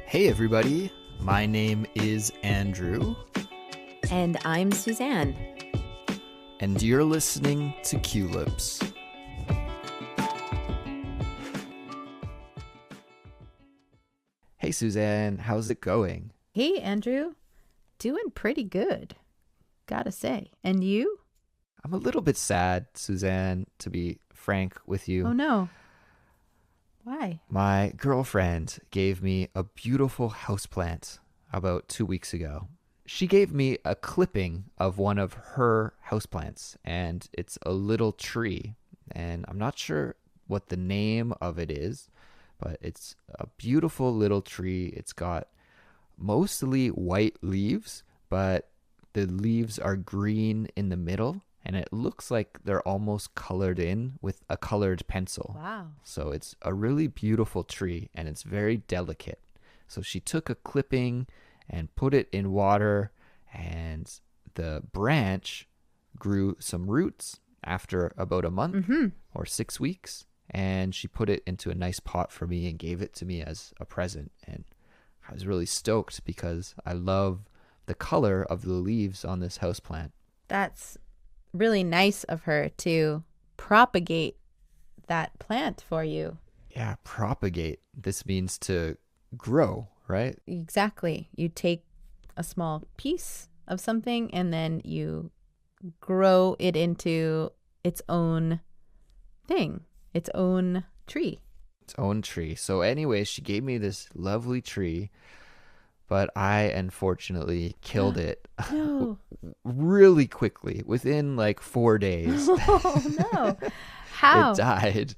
Hey everybody, my name is Andrew, And I'm Suzanne. and you're listening to Culips. Hey Suzanne, how's it going? Hey, Andrew. Doing pretty good, gotta say. And you? I'm a little bit sad, Suzanne, to be frank with you. Oh, no. Why? My girlfriend gave me a beautiful houseplant about 2 weeks ago. She gave me a clipping of one of her houseplants, and it's a little tree. And I'm not sure what the name of it is, but it's a beautiful little tree. It's got mostly white leaves, but the leaves are green in the middle, and it looks like they're almost colored in with a colored pencil. Wow. So it's a really beautiful tree, and it's very delicate. So she took a clipping and put it in water, and the branch grew some roots after about a month or 6 weeks. And she put it into a nice pot for me and gave it to me as a present. And I was really stoked because I love the color of the leaves on this houseplant. That's really nice of her to propagate that plant for you. Yeah, propagate. This means to grow, right? Exactly. You take a small piece of something and then you grow it into its own thing, its own tree. Its own tree. So anyway, she gave me this lovely tree, but I unfortunately killed it No. really quickly, within like 4 days. Oh, no. How? It died.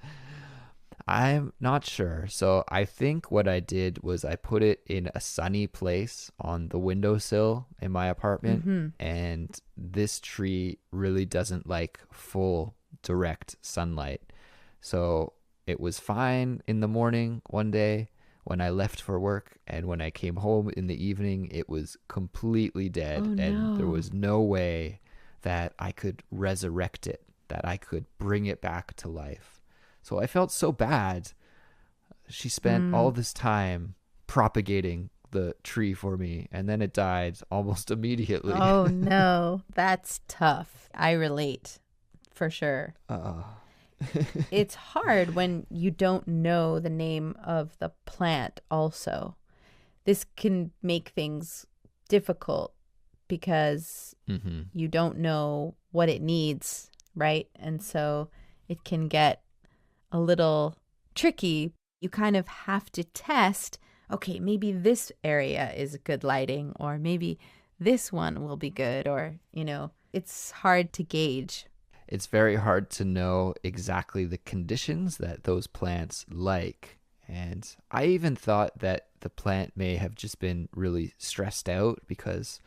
I'm not sure. So I think what I did was I put it in a sunny place on the windowsill in my apartment. And this tree really doesn't like full direct sunlight. So it was fine in the morning one day when I left for work. And when I came home in the evening, it was completely dead. Oh, And there no. was no way that I could resurrect it, that I could bring it back to life. So I felt so bad. She spent all this time propagating the tree for me, and then it died almost immediately. Oh, no. That's tough. I relate for sure. Uh, It's hard when you don't know the name of the plant also. This can make things difficult because you don't know what it needs, right? And so it can get a little tricky. You kind of have to test, okay, maybe this area is good lighting, or maybe this one will be good, or, it's hard to gauge. it's very hard to know exactly the conditions that those plants like. And I even thought that the plant may have just been really stressed out because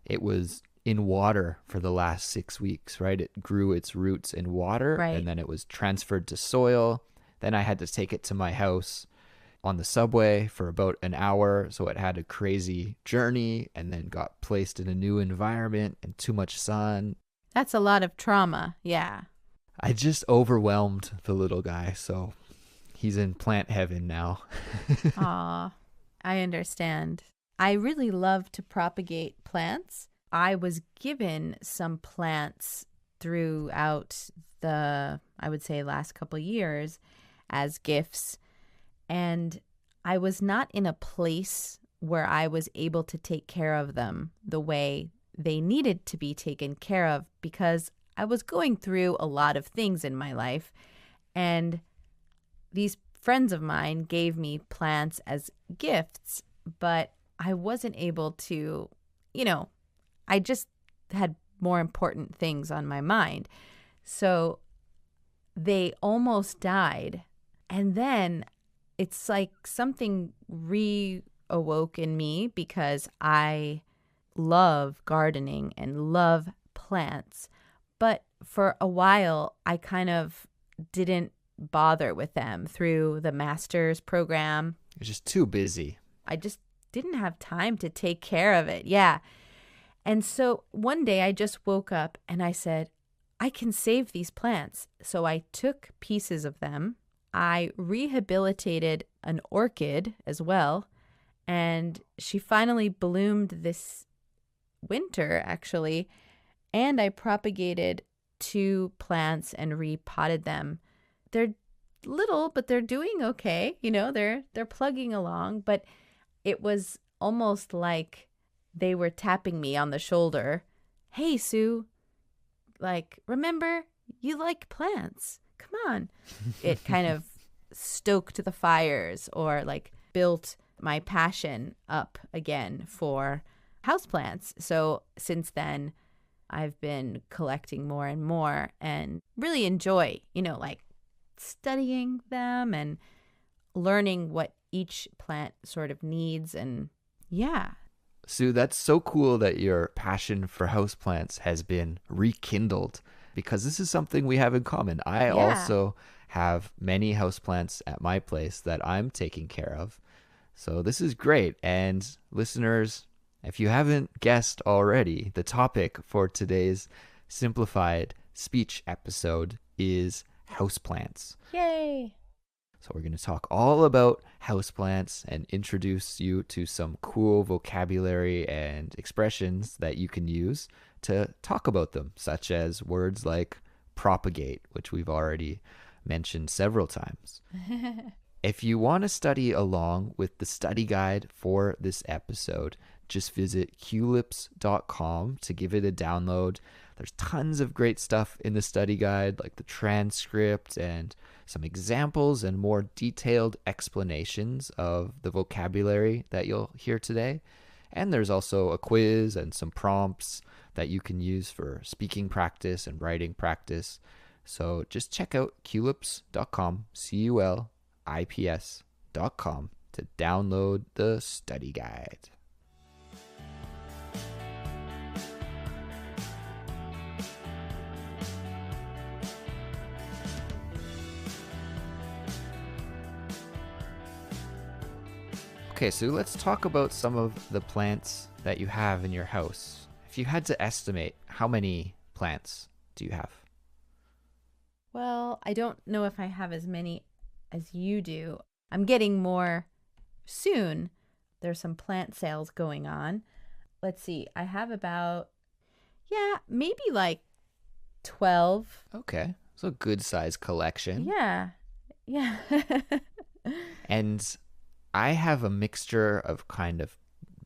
it was in water for the last 6 weeks, right? It grew its roots in water, Right. and then it was transferred to soil. Then I had to take it to my house on the subway for about an hour. So it had a crazy journey and then got placed in a new environment and too much sun. That's a lot of trauma. Yeah. I just overwhelmed the little guy. So he's in plant heaven now. Aw, I understand. I really love to propagate plants. I was given some plants throughout I would say, last couple years as gifts. And I was not in a place where I was able to take care of them the way they needed to be taken care of because I was going through a lot of things in my life. And these friends of mine gave me plants as gifts, but I wasn't able to, I just had more important things on my mind. So they almost died. And then it's like something reawoke in me because I love gardening and love plants. But for a while, I kind of didn't bother with them through the master's program. It's just too busy. I just didn't have time to take care of it. Yeah. And so one day I just woke up and I said, I can save these plants. So I took pieces of them. I rehabilitated an orchid as well. And she finally bloomed this winter, actually. And I propagated 2 plants and repotted them. They're little, but they're doing okay. They're plugging along. But it was almost like they were tapping me on the shoulder. Hey, Sue, like, remember, you like plants. Come on. It kind of stoked the fires, or like built my passion up again for houseplants. So since then, I've been collecting more and more and really enjoy, like studying them and learning what each plant sort of needs. And yeah. Sue, that's so cool that your passion for houseplants has been rekindled, because this is something we have in common. I also have many houseplants at my place that I'm taking care of. So this is great. And listeners, if you haven't guessed already, the topic for today's Simplified Speech episode is houseplants. Yay! So we're going to talk all about houseplants and introduce you to some cool vocabulary and expressions that you can use to talk about them, such as words like propagate, which we've already mentioned several times. If you want to study along with the study guide for this episode, just visit Culips.com to give it a download. There's tons of great stuff in the study guide, like the transcript and some examples and more detailed explanations of the vocabulary that you'll hear today. And there's also a quiz and some prompts that you can use for speaking practice and writing practice. So just check out Culips.com, Culips.com, to download the study guide. Okay, so let's talk about some of the plants that you have in your house. If you had to estimate, how many plants do you have? Well, I don't know if I have as many as you do. I'm getting more soon. There's some plant sales going on. Let's see. I have about, maybe like 12. Okay, so a good size collection. Yeah. And I have a mixture of kind of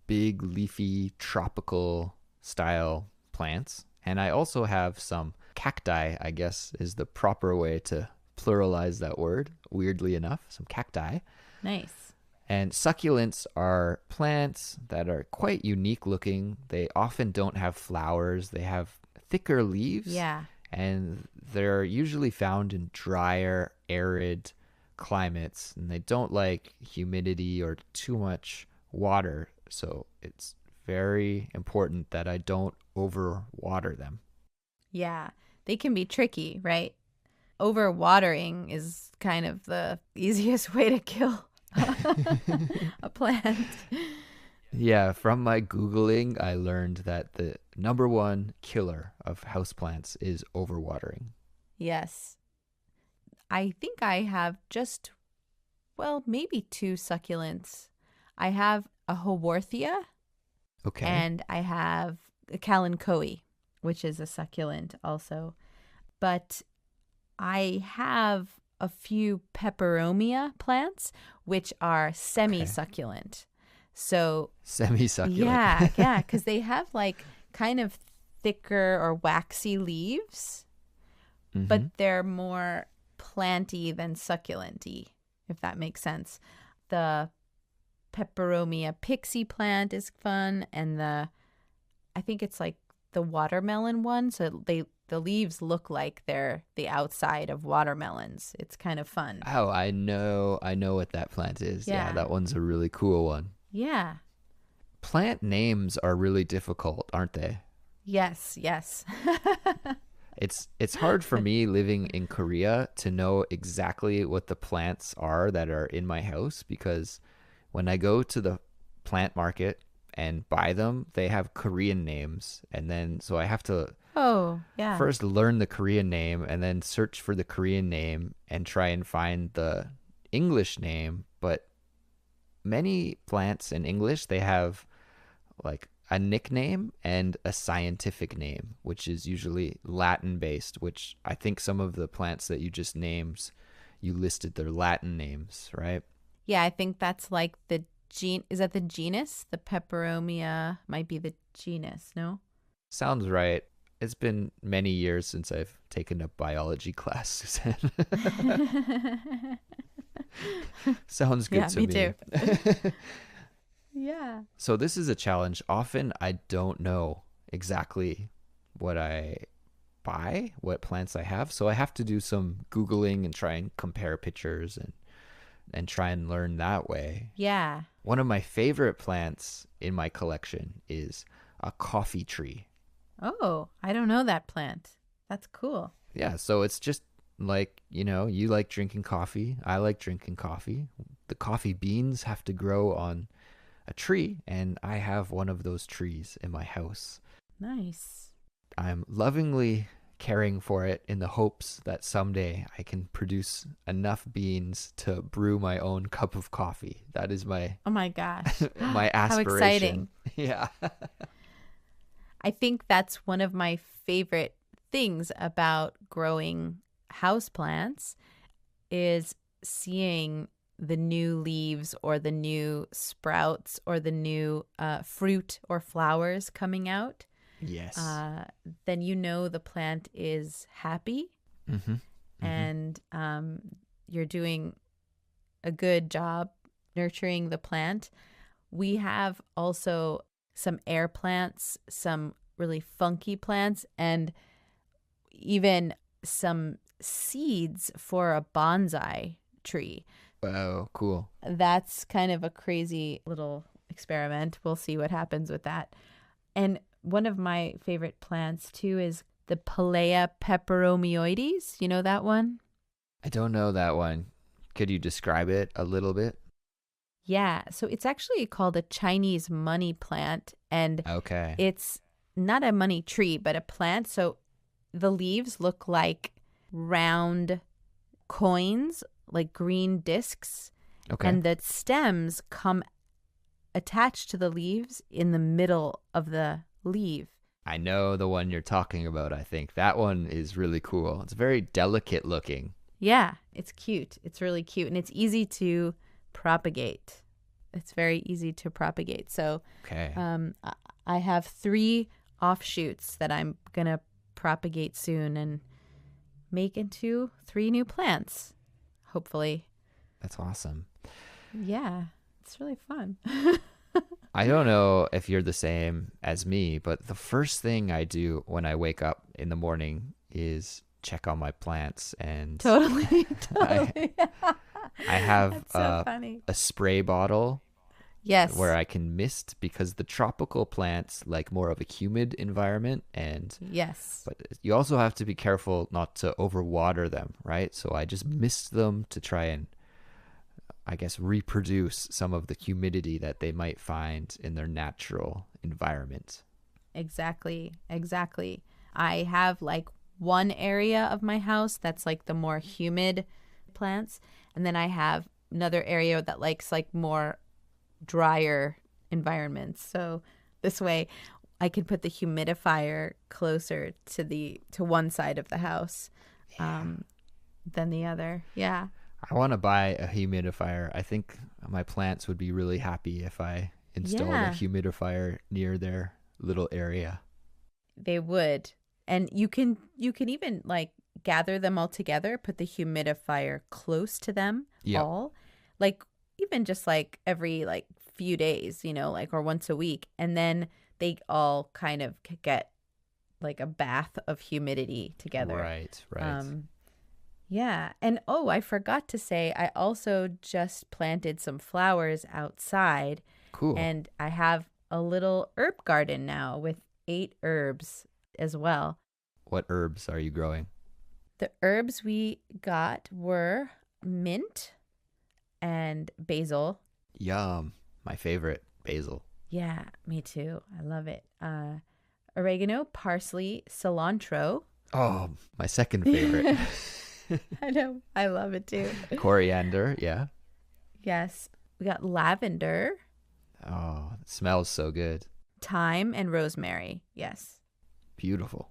big, leafy, tropical style plants. And I also have some cacti, I guess is the proper way to pluralize that word, weirdly enough, some cacti. Nice. And succulents are plants that are quite unique looking. They often don't have flowers. They have thicker leaves. Yeah. And they're usually found in drier, arid climates, and they don't like humidity or too much water. So it's very important that I don't overwater them. Yeah. They can be tricky, right? Overwatering is kind of the easiest way to kill a plant. Yeah, from my Googling, I learned that the number one killer of houseplants is overwatering. Yes. I think I have maybe 2 succulents. I have a Haworthia. Okay. And I have a Calathea, which is a succulent also. But I have a few peperomia plants, which are semi-succulent. So semi-succulent. Yeah, because they have like kind of thicker or waxy leaves, but they're more planty than succulenty, if that makes sense. The peperomia pixie plant is fun, and I think it's like the watermelon one. So the leaves look like they're the outside of watermelons. It's kind of fun. Oh, I know what that plant is. Yeah, that one's a really cool one. Yeah. Plant names are really difficult, aren't they? Yes. It's hard for me living in Korea to know exactly what the plants are that are in my house, because when I go to the plant market and buy them, they have Korean names. And then so I have to first learn the Korean name and then search for the Korean name and try and find the English name. But many plants in English, they have like a nickname and a scientific name, which is usually Latin based, which I think some of the plants that you just named, you listed their Latin names, right? Yeah, I think that's like the is that the genus? The peperomia might be the genus, no? Sounds right. It's been many years since I've taken a biology class, Suzanne. Sounds good Yeah, to me me. too. Yeah. So this is a challenge. Often I don't know exactly what I buy, what plants I have. So I have to do some Googling and try and compare pictures and try and learn that way. Yeah. One of my favorite plants in my collection is a coffee tree. Oh, I don't know that plant. That's cool. Yeah, so it's just like, you like drinking coffee. I like drinking coffee. The coffee beans have to grow on a tree, and I have one of those trees in my house. Nice. I'm lovingly caring for it in the hopes that someday I can produce enough beans to brew my own cup of coffee. That is my Oh my gosh. my How aspiration. exciting. Yeah. I think that's one of my favorite things about growing houseplants is seeing the new leaves or the new sprouts or the new fruit or flowers coming out. Yes. Then you know the plant is happy Mm-hmm. and you're doing a good job nurturing the plant. We have also some air plants, some really funky plants, and even some seeds for a bonsai tree. Wow, cool. That's kind of a crazy little experiment. We'll see what happens with that. And one of my favorite plants too is the Palea peperomioides. You know that one? I don't know that one. Could you describe it a little bit? Yeah. So it's actually called a Chinese money plant, and Okay. it's not a money tree, but a plant. So the leaves look like round coins, like green discs, Okay. and the stems come attached to the leaves in the middle of the leaf. I know the one you're talking about, I think. That one is really cool. It's very delicate looking. Yeah, it's cute. It's really cute, and it's easy to propagate. It's very easy to propagate. So Okay. I have 3 offshoots that I'm going to propagate soon and make into 3 new plants, hopefully. That's awesome. Yeah, it's really fun. I don't know if you're the same as me, but the first thing I do when I wake up in the morning is check on my plants. And Totally. Totally. I have That's so funny. a spray bottle Yes. where I can mist, because the tropical plants like more of a humid environment, Yes. but you also have to be careful not to overwater them, right? So I just mist them to try and, I guess, reproduce some of the humidity that they might find in their natural environment. Exactly. Exactly. I have like one area of my house that's like the more humid plants, and then I have another area that likes like more drier environments. So this way I can put the humidifier closer to one side of the house than the other. Yeah. I want to buy a humidifier. I think my plants would be really happy if I installed Yeah. a humidifier near their little area. They would. And you can even like gather them all together, put the humidifier close to them Yep. all. Like even just like every like few days, like or once a week, and then they all kind of get like a bath of humidity together. Right, right. Yeah. And oh, I forgot to say, I also just planted some flowers outside, Cool. and I have a little herb garden now with 8 herbs as well. What herbs are you growing? The herbs we got were mint and basil. Yum. My favorite, basil. Yeah, me too. I love it. Oregano, parsley, cilantro. Oh, my second favorite. I know. I love it too. Coriander, yeah. Yes. We got lavender, Oh, it smells so good. thyme, and rosemary. Yes. Beautiful.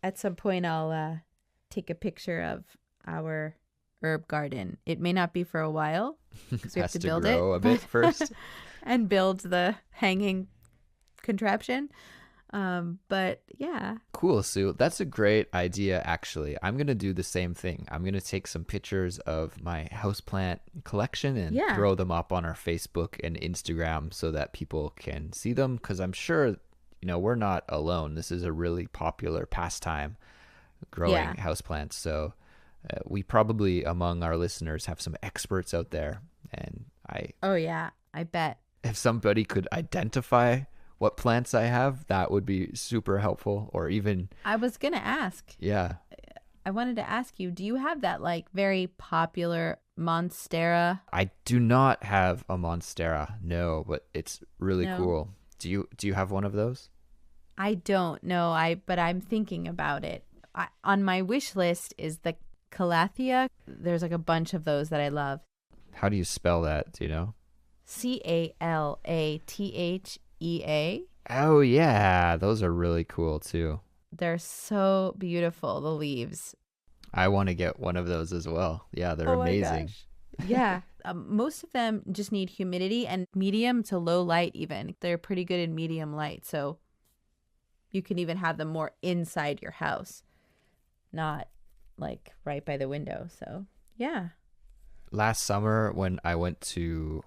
At some point, I'll take a picture of our herb garden. It may not be for a while because we have Has to to build grow it, a bit first. and build the hanging contraption. But yeah. Cool, Sue. That's a great idea, actually. I'm going to do the same thing. I'm going to take some pictures of my houseplant collection and Yeah. throw them up on our Facebook and Instagram so that people can see them. Because I'm sure, we're not alone. This is a really popular pastime, growing Yeah. houseplants. So we probably, among our listeners, have some experts out there. And Oh, yeah. I bet. if somebody could identify what plants I have, that would be super helpful. Or even, I was going to ask. yeah. I wanted to ask you, do you have that like very popular Monstera? I do not have a Monstera, no, but it's really No. cool. Do you have one of those? I don't know. But I'm thinking about it. On my wish list is the Calathea. There's like a bunch of those that I love. How do you spell that? Do you know? Calathea. Oh yeah, those are really cool too. They're so beautiful, the leaves. I want to get one of those as well. Yeah, they're Oh my amazing. gosh. Yeah. Most of them just need humidity and medium to low light even. They're pretty good in medium light. So you can even have them more inside your house, not like right by the window. So yeah. Last summer when I went to,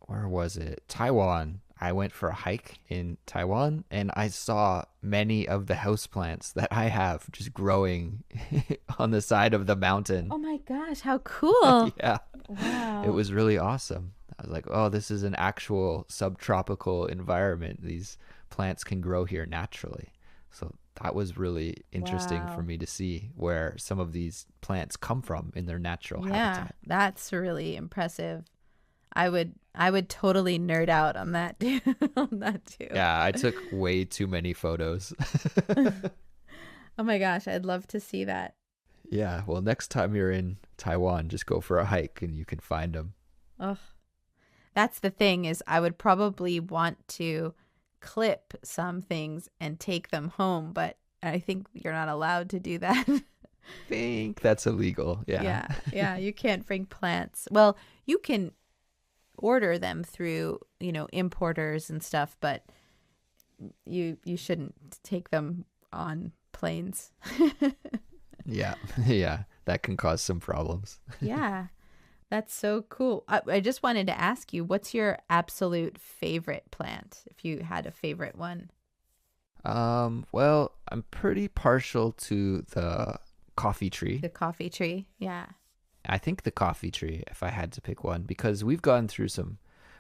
where was it? Taiwan. I went for a hike in Taiwan and I saw many of the houseplants that I have just growing on the side of the mountain. Oh my gosh, how cool. Yeah. Wow. It was really awesome. I was like, oh, this is an actual subtropical environment. These plants can grow here naturally. So that was really interesting Wow. for me to see where some of these plants come from in their natural Yeah, habitat. that's really impressive. I would totally nerd out on that too. On that too. Yeah, I took way too many photos. Oh my gosh, I'd love to see that. Yeah, well, next time you're in Taiwan, just go for a hike and you can find them. Oh, that's the thing is I would probably want to clip some things and take them home, but I think you're not allowed to do that. I think that's illegal. Yeah. Yeah, you can't bring plants. Well, you can order them through, importers and stuff, but you shouldn't take them on planes. Yeah. Yeah. That can cause some problems. Yeah, that's so cool. I just wanted to ask you, what's your absolute favorite plant, if you had a favorite one? Well, I'm pretty partial to the coffee tree. The coffee tree. Yeah. I think the coffee tree, if I had to pick one, because we've gone through some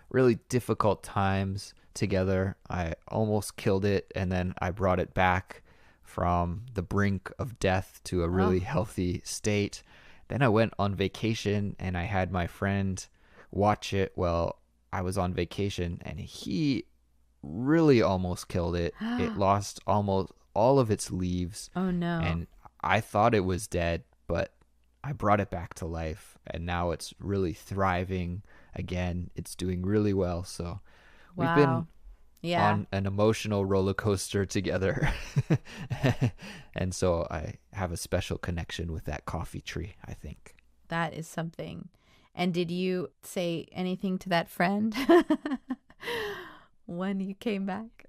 really difficult times together. I almost killed it, and then I brought it back from the brink of death to a really healthy state. Then I went on vacation, and I had my friend watch it while I was on vacation, and he really almost killed it. It lost almost all of its leaves, Oh no. and I thought it was dead, but I brought it back to life, and now it's really thriving again. It's doing really well. So we've been Yeah. on an emotional roller coaster together. And so I have a special connection with that coffee tree, I think. That is something. And did you say anything to that friend when you came back?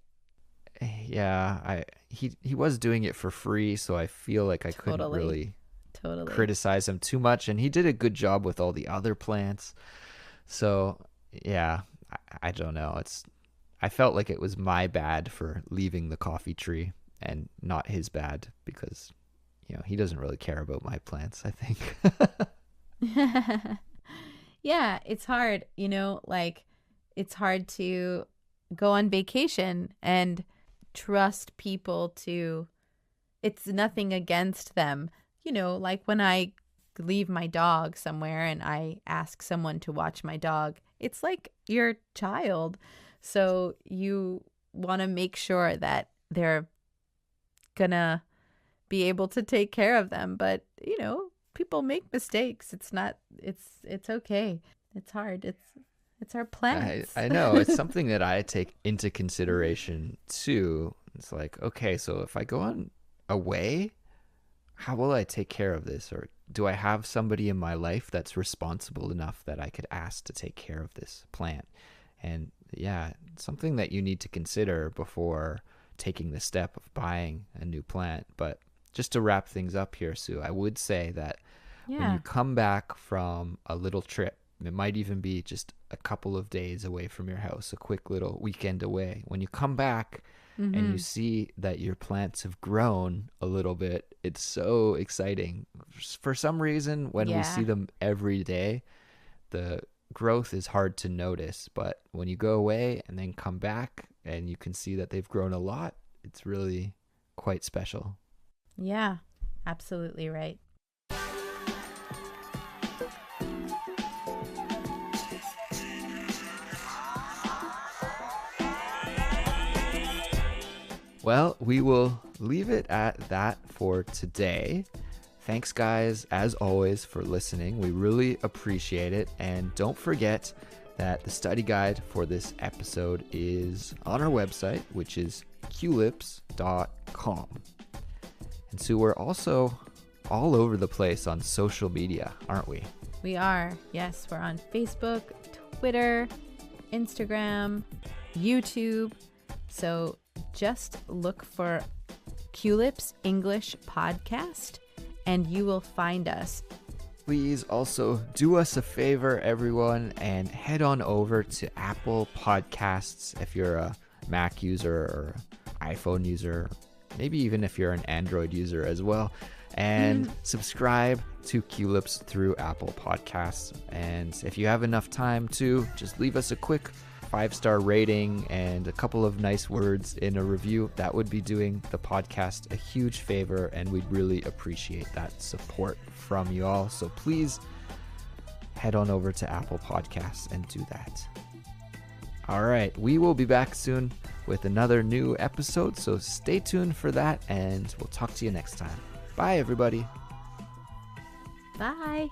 Yeah, he was doing it for free, so I feel like I couldn't Totally. really Totally. criticize him too much, and he did a good job with all the other plants. So yeah, I don't know. I felt like it was my bad for leaving the coffee tree and not his bad because he doesn't really care about my plants, I think. Yeah, it's hard, like it's hard to go on vacation and trust people to, it's nothing against them. Like when I leave my dog somewhere and I ask someone to watch my dog, it's like your child. So you want to make sure that they're gonna be able to take care of them. But, people make mistakes. It's not, it's okay. It's hard. It's our plants. I know. It's something that I take into consideration too. It's like, okay, so if I go on away, how will I take care of this? Or do I have somebody in my life that's responsible enough that I could ask to take care of this plant? And yeah, something that you need to consider before taking the step of buying a new plant. But just to wrap things up here, Sue, I would say that when you come back from a little trip, it might even be just a couple of days away from your house, a quick little weekend away. When you come back and you see that your plants have grown a little bit, it's so exciting. For some reason, when we see them every day, the growth is hard to notice. But when you go away and then come back and you can see that they've grown a lot, it's really quite special. Yeah, absolutely right. Well, we will leave it at that for today. Thanks, guys, as always, for listening. We really appreciate it. And don't forget that the study guide for this episode is on our website, which is Culips.com. And so we're also all over the place on social media, aren't we? We are. Yes, we're on Facebook, Twitter, Instagram, YouTube. So just look for Culips English Podcast and you will find us. Please also do us a favor, everyone, and head on over to Apple Podcasts if you're a Mac user or iPhone user, maybe even if you're an Android user as well, and subscribe to Culips through Apple Podcasts. And if you have enough time to, just leave us a quick 5-star rating and a couple of nice words in a review. That would be doing the podcast a huge favor, and we'd really appreciate that support from you all. So please head on over to Apple Podcasts and do that. All right, we will be back soon with another new episode, so stay tuned for that, and we'll talk to you next time. Bye, everybody. Bye.